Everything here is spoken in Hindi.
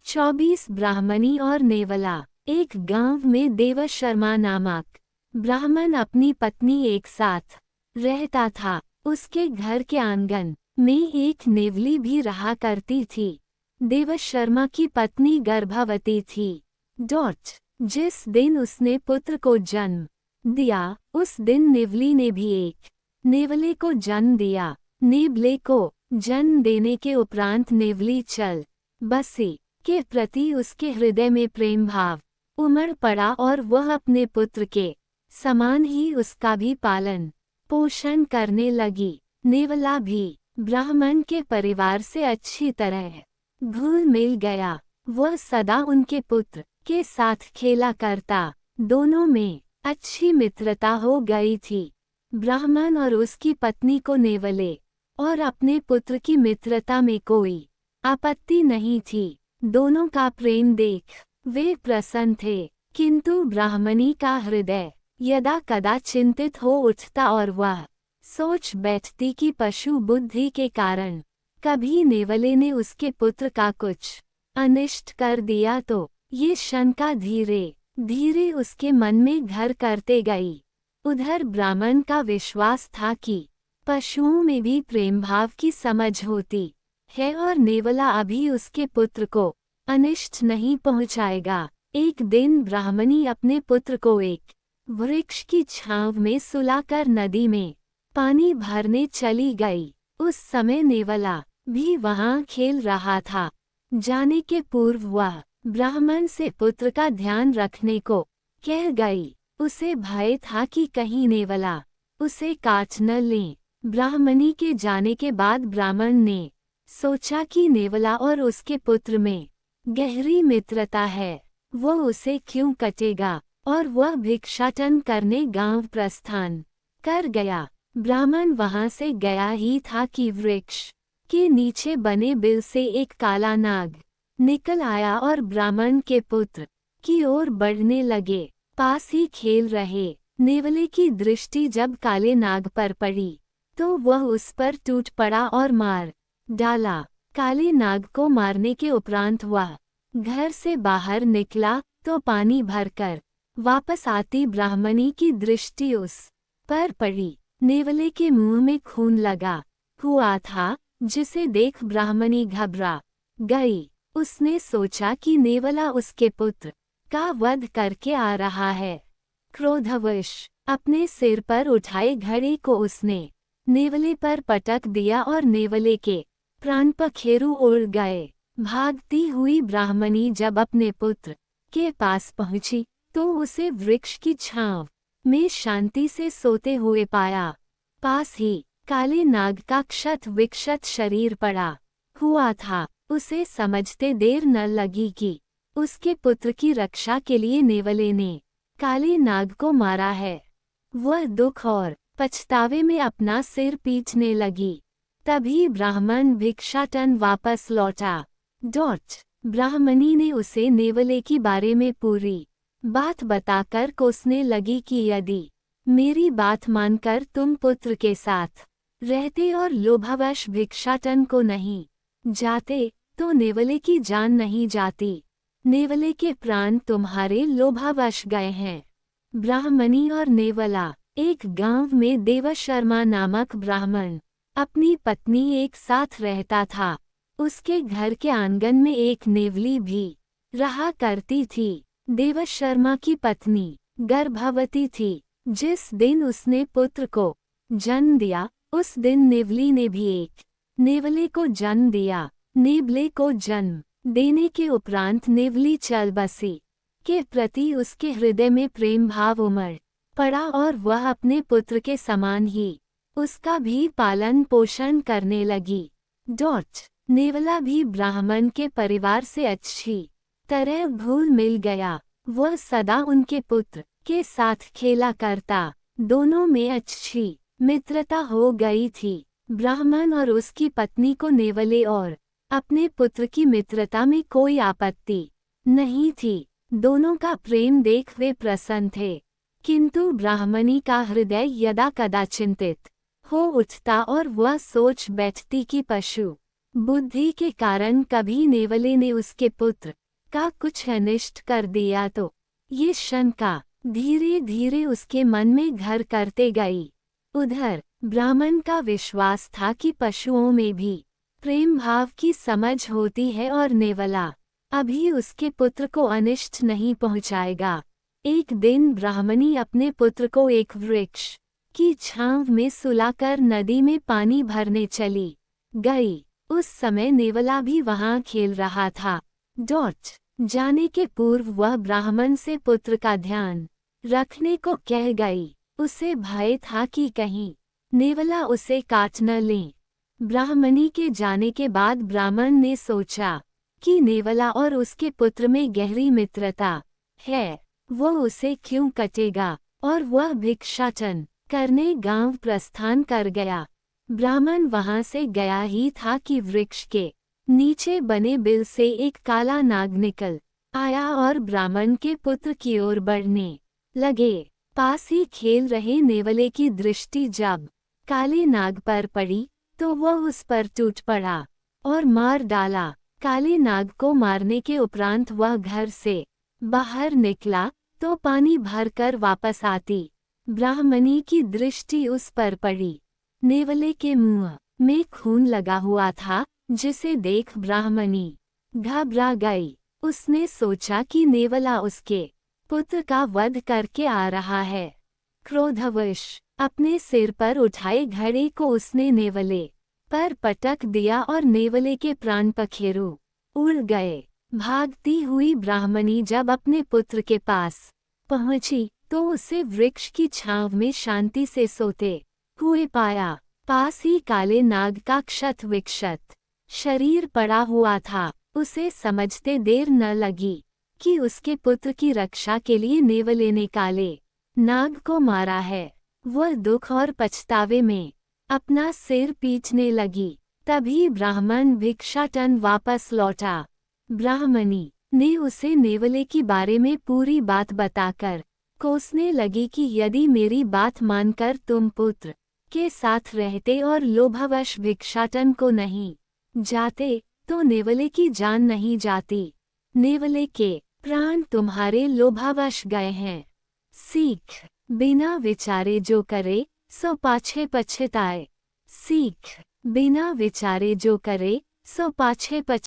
24 ब्राह्मणी और नेवला। एक गांव में देवश शर्मा नामक ब्राह्मण अपनी पत्नी एक साथ रहता था। उसके घर के आंगन में एक नेवली भी रहा करती थी। देवश शर्मा की पत्नी गर्भवती थी। जिस दिन उसने पुत्र को जन्म दिया उस दिन नेवली ने भी एक नेवले को जन्म दिया। नेवले को जन्म देने के उपरांत नेवली चल बसी के प्रति उसके हृदय में प्रेम भाव उमड़ पड़ा और वह अपने पुत्र के समान ही उसका भी पालन पोषण करने लगी। नेवला भी ब्राह्मण के परिवार से अच्छी तरह घुल मिल गया। वह सदा उनके पुत्र के साथ खेला करता। दोनों में अच्छी मित्रता हो गई थी। ब्राह्मण और उसकी पत्नी को नेवले और अपने पुत्र की मित्रता में कोई आपत्ति नहीं थी। दोनों का प्रेम देख वे प्रसन्न थे, किंतु ब्राह्मणी का हृदय यदा कदा चिंतित हो उठता और वह सोच बैठती कि पशु बुद्धि के कारण कभी नेवले ने उसके पुत्र का कुछ अनिष्ट कर दिया तो ये शंका धीरे धीरे उसके मन में घर करते गई। उधर ब्राह्मण का विश्वास था कि पशुओं में भी प्रेम भाव की समझ होती है और नेवला अभी उसके पुत्र को अनिष्ट नहीं पहुंचाएगा। एक दिन ब्राह्मणी अपने पुत्र को एक वृक्ष की छांव में सुलाकर नदी में पानी भरने चली गई। उस समय नेवला भी वहां खेल रहा था। जाने के पूर्व वह ब्राह्मण से पुत्र का ध्यान रखने को कह गई। उसे भय था कि कहीं नेवला उसे काट न ले। ब्राह्मणी के जाने के बाद ब्राह्मण ने सोचा कि नेवला और उसके पुत्र में गहरी मित्रता है, वह उसे क्यों कटेगा, और वह भिक्षाटन करने गांव प्रस्थान कर गया। ब्राह्मण वहां से गया ही था कि वृक्ष के नीचे बने बिल से एक काला नाग निकल आया और ब्राह्मण के पुत्र की ओर बढ़ने लगे। पास ही खेल रहे नेवले की दृष्टि जब काले नाग पर पड़ी तो वह उस पर टूट पड़ा और मार डाला। काले नाग को मारने के उपरांत वह घर से बाहर निकला तो पानी भरकर वापस आती ब्राह्मणी की दृष्टि उस पर पड़ी। नेवले के मुंह में खून लगा हुआ था, जिसे देख ब्राह्मणी घबरा गई। उसने सोचा कि नेवला उसके पुत्र का वध करके आ रहा है। क्रोधवश अपने सिर पर उठाए घड़े को उसने नेवले पर पटक दिया और नेवले के प्राण पखेरु उड़ गए। भागती हुई ब्राह्मणी जब अपने पुत्र के पास पहुंची तो उसे वृक्ष की छांव में शांति से सोते हुए पाया। पास ही काले नाग का क्षत विक्षत शरीर पड़ा हुआ था। उसे समझते देर न लगी कि उसके पुत्र की रक्षा के लिए नेवले ने काले नाग को मारा है। वह दुख और पछतावे में अपना सिर पीटने लगी। तभी ब्राह्मण भिक्षाटन वापस लौटा। ब्राह्मणी ने उसे नेवले की बारे में पूरी बात बताकर कोसने लगी कि यदि मेरी बात मानकर तुम पुत्र के साथ रहते और लोभावश भिक्षाटन को नहीं जाते तो नेवले की जान नहीं जाती। नेवले के प्राण तुम्हारे लोभावश गए हैं। ब्राह्मणी और नेवला। एक गांव में देवश शर्मा नामक ब्राह्मण अपनी पत्नी एक साथ रहता था। उसके घर के आंगन में एक नेवली भी रहा करती थी। देवश शर्मा की पत्नी गर्भवती थी। जिस दिन उसने पुत्र को जन्म दिया उस दिन नेवली ने भी एक नेवले को जन्म दिया। नेवले को जन्म देने के उपरांत नेवली चल बसी के प्रति उसके हृदय में प्रेम भाव उमड़ पड़ा और वह अपने पुत्र के समान ही उसका भी पालन पोषण करने लगी। नेवला भी ब्राह्मण के परिवार से अच्छी तरह घुल मिल गया। वह सदा उनके पुत्र के साथ खेला करता। दोनों में अच्छी मित्रता हो गई थी। ब्राह्मण और उसकी पत्नी को नेवले और अपने पुत्र की मित्रता में कोई आपत्ति नहीं थी। दोनों का प्रेम देख वे प्रसन्न थे, किंतु ब्राह्मणी का हृदय यदा कदा चिंतित हो उठता और वह सोच बैठती कि पशु बुद्धि के कारण कभी नेवले ने उसके पुत्र का कुछ अनिष्ट कर दिया तो ये शंका धीरे धीरे उसके मन में घर करते गई। उधर ब्राह्मण का विश्वास था कि पशुओं में भी प्रेम भाव की समझ होती है और नेवला अभी उसके पुत्र को अनिष्ट नहीं पहुंचाएगा। एक दिन ब्राह्मणी अपने पुत्र को एक वृक्ष की छांव में सुलाकर नदी में पानी भरने चली गई। उस समय नेवला भी वहां खेल रहा था। जाने के पूर्व वह ब्राह्मण से पुत्र का ध्यान रखने को कह गई। उसे भय था कि कहीं नेवला उसे काट न ले। ब्राह्मणी के जाने के बाद ब्राह्मण ने सोचा कि नेवला और उसके पुत्र में गहरी मित्रता है, वो उसे क्यों कटेगा, और वह भिक्षाटन करने गांव प्रस्थान कर गया। ब्राह्मण वहां से गया ही था कि वृक्ष के नीचे बने बिल से एक काला नाग निकल आया और ब्राह्मण के पुत्र की ओर बढ़ने लगे। पास ही खेल रहे नेवले की दृष्टि जब काले नाग पर पड़ी तो वह उस पर टूट पड़ा और मार डाला। काले नाग को मारने के उपरांत वह घर से बाहर निकला तो पानी भरकर वापस आती ब्राह्मणी की दृष्टि उस पर पड़ी। नेवले के मुंह में खून लगा हुआ था, जिसे देख ब्राह्मणी घबरा गई। उसने सोचा कि नेवला उसके पुत्र का वध करके आ रहा है। क्रोधवश अपने सिर पर उठाए घड़े को उसने नेवले पर पटक दिया और नेवले के प्राण पखेरु उड़ गए। भागती हुई ब्राह्मणी जब अपने पुत्र के पास पहुंची तो उसे वृक्ष की छांव में शांति से सोते हुए पाया। पास ही काले नाग का क्षत विक्षत शरीर पड़ा हुआ था। उसे समझते देर न लगी कि उसके पुत्र की रक्षा के लिए नेवले ने काले नाग को मारा है। वह दुख और पछतावे में अपना सिर पीटने लगी। तभी ब्राह्मण भिक्षाटन वापस लौटा। ब्राह्मणी ने उसे नेवले की बारे में पूरी बात बताकर कोसने लगी कि यदि मेरी बात मानकर तुम पुत्र के साथ रहते और लोभवश भिक्षाटन को नहीं जाते तो नेवले की जान नहीं जाती। नेवले के प्राण तुम्हारे लोभावश गए हैं। सीख, बिना विचारे जो करे सो पाछे पछताए। सीख, बिना विचारे जो करे सो पाछे